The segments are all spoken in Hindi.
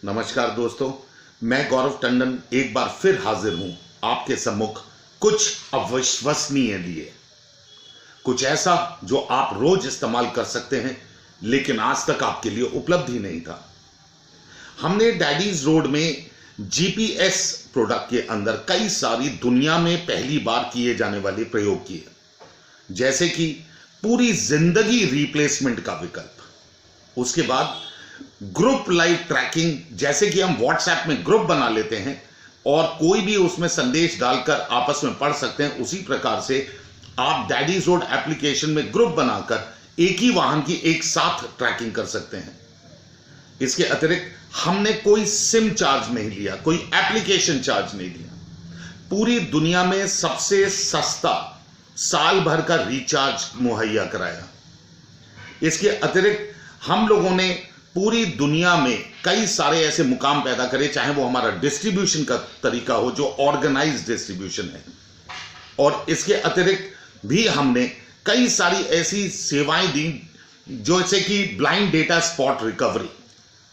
नमस्कार दोस्तों, मैं गौरव टंडन एक बार फिर हाजिर हूं आपके सम्मुख कुछ अविश्वसनीय लिए। कुछ ऐसा जो आप रोज इस्तेमाल कर सकते हैं लेकिन आज तक आपके लिए उपलब्ध ही नहीं था। हमने डैडीज रोड में जीपीएस प्रोडक्ट के अंदर कई सारी दुनिया में पहली बार किए जाने वाले प्रयोग किए, जैसे कि पूरी जिंदगी रिप्लेसमेंट का विकल्प। उसके बाद ग्रुप लाइव ट्रैकिंग, जैसे कि हम व्हाट्सएप में ग्रुप बना लेते हैं और कोई भी उसमें संदेश डालकर आपस में पढ़ सकते हैं, उसी प्रकार से आप डैडीज रोड एप्लीकेशन में ग्रुप बनाकर एक ही वाहन की एक साथ ट्रैकिंग कर सकते हैं। इसके अतिरिक्त हमने कोई सिम चार्ज नहीं लिया, कोई एप्लीकेशन चार्ज नहीं लिया। पूरी दुनिया में सबसे सस्ता साल भर का रिचार्ज मुहैया कराया। इसके अतिरिक्त हम लोगों ने पूरी दुनिया में कई सारे ऐसे मुकाम पैदा करे, चाहे वो हमारा डिस्ट्रीब्यूशन का तरीका हो जो ऑर्गेनाइज्ड डिस्ट्रीब्यूशन है, और इसके अतिरिक्त भी हमने कई सारी ऐसी सेवाएं दी जैसे कि ब्लाइंड डेटा स्पॉट रिकवरी।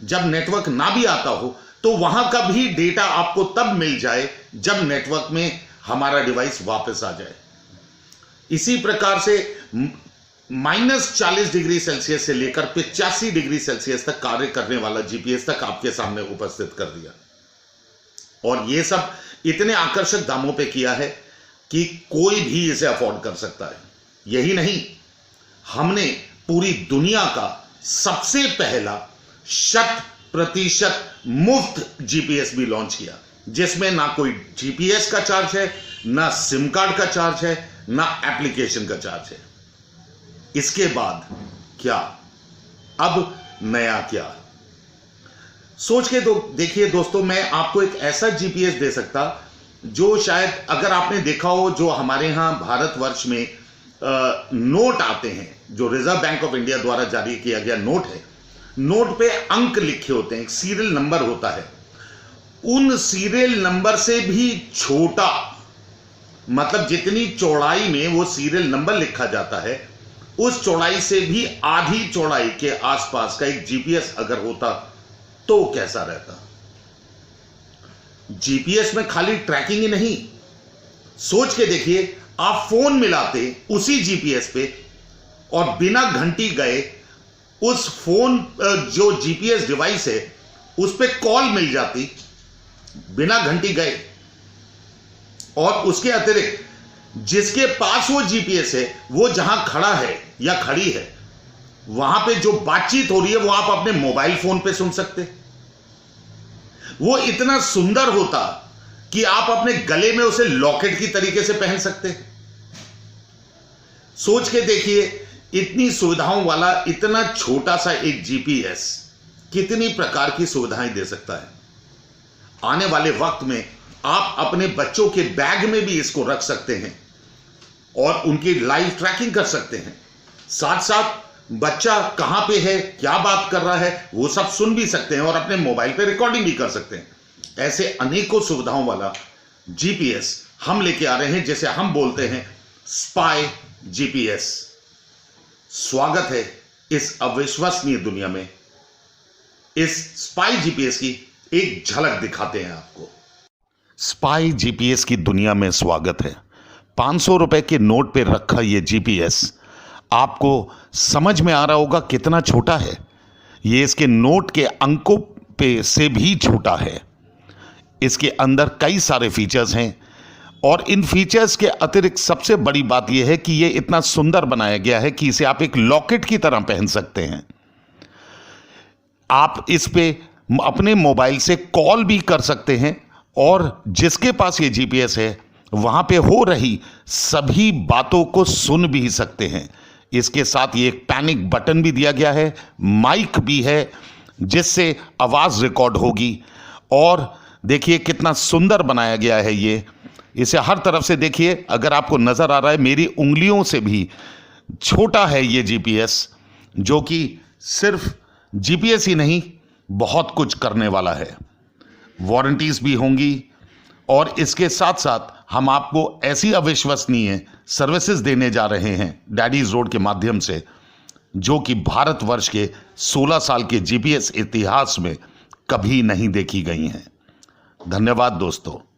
जब नेटवर्क ना भी आता हो तो वहां का भी डेटा आपको तब मिल जाए जब नेटवर्क में हमारा डिवाइस वापस आ जाए। इसी प्रकार से -40 डिग्री सेल्सियस से लेकर 85 डिग्री सेल्सियस तक कार्य करने वाला जीपीएस तक आपके सामने उपस्थित कर दिया, और यह सब इतने आकर्षक दामों पे किया है कि कोई भी इसे अफोर्ड कर सकता है। यही नहीं, हमने पूरी दुनिया का सबसे पहला 100% मुफ्त जीपीएस भी लॉन्च किया, जिसमें ना कोई जीपीएस का चार्ज है, ना सिम कार्ड का चार्ज है, ना एप्लीकेशन का चार्ज है। इसके बाद क्या, अब नया क्या? सोच के तो देखिए दोस्तों, मैं आपको एक ऐसा जीपीएस दे सकता जो शायद अगर आपने देखा हो, जो हमारे यहां भारतवर्ष में नोट आते हैं, जो रिजर्व बैंक ऑफ इंडिया द्वारा जारी किया गया नोट है, नोट पे अंक लिखे होते हैं, एक सीरियल नंबर होता है। उन सीरियल नंबर से भी छोटा, मतलब जितनी चौड़ाई में वो सीरियल नंबर लिखा जाता है, उस चौड़ाई से भी आधी चौड़ाई के आसपास का एक जीपीएस अगर होता तो कैसा रहता। जीपीएस में खाली ट्रैकिंग ही नहीं, सोच के देखिए, आप फोन मिलाते उसी जीपीएस पे और बिना घंटी गए उस फोन जो जीपीएस डिवाइस है उस पे कॉल मिल जाती बिना घंटी गए, और उसके अतिरिक्त जिसके पास वो जीपीएस है वो जहां खड़ा है या खड़ी है, वहां पे जो बातचीत हो रही है वो आप अपने मोबाइल फोन पे सुन सकते। वो इतना सुंदर होता कि आप अपने गले में उसे लॉकेट की तरीके से पहन सकते। सोच के देखिए, इतनी सुविधाओं वाला इतना छोटा सा एक जीपीएस कितनी प्रकार की सुविधाएं दे सकता है। आने वाले वक्त में आप अपने बच्चों के बैग में भी इसको रख सकते हैं और उनकी लाइव ट्रैकिंग कर सकते हैं। साथ साथ बच्चा कहां पे है, क्या बात कर रहा है, वो सब सुन भी सकते हैं और अपने मोबाइल पे रिकॉर्डिंग भी कर सकते हैं। ऐसे अनेकों सुविधाओं वाला जीपीएस हम लेके आ रहे हैं, जिसे हम बोलते हैं स्पाई जीपीएस। स्वागत है इस अविश्वसनीय दुनिया में। इस स्पाई जीपीएस की एक झलक दिखाते हैं आपको। स्पाई जीपीएस की दुनिया में स्वागत है। 500 रुपए के नोट पे रखा यह जीपीएस आपको समझ में आ रहा होगा कितना छोटा है। ये इसके नोट के अंकों पे से भी छोटा है। इसके अंदर कई सारे फीचर्स हैं, और इन फीचर्स के अतिरिक्त सबसे बड़ी बात यह है कि ये इतना सुंदर बनाया गया है कि इसे आप एक लॉकेट की तरह पहन सकते हैं। आप इस पे अपने मोबाइल से कॉल भी कर सकते हैं, और जिसके पास ये जीपीएस है वहां पे हो रही सभी बातों को सुन भी सकते हैं। इसके साथ ये एक पैनिक बटन भी दिया गया है, माइक भी है जिससे आवाज रिकॉर्ड होगी, और देखिए कितना सुंदर बनाया गया है ये। इसे हर तरफ से देखिए, अगर आपको नजर आ रहा है, मेरी उंगलियों से भी छोटा है ये जीपीएस, जो कि सिर्फ जीपीएस ही नहीं, बहुत कुछ करने वाला है। वारंटीज भी होंगी, और इसके साथ साथ हम आपको ऐसी अविश्वसनीय सर्विसेज देने जा रहे हैं डैडीज रोड के माध्यम से, जो कि भारतवर्ष के 16 साल के जीपीएस इतिहास में कभी नहीं देखी गई हैं। धन्यवाद दोस्तों।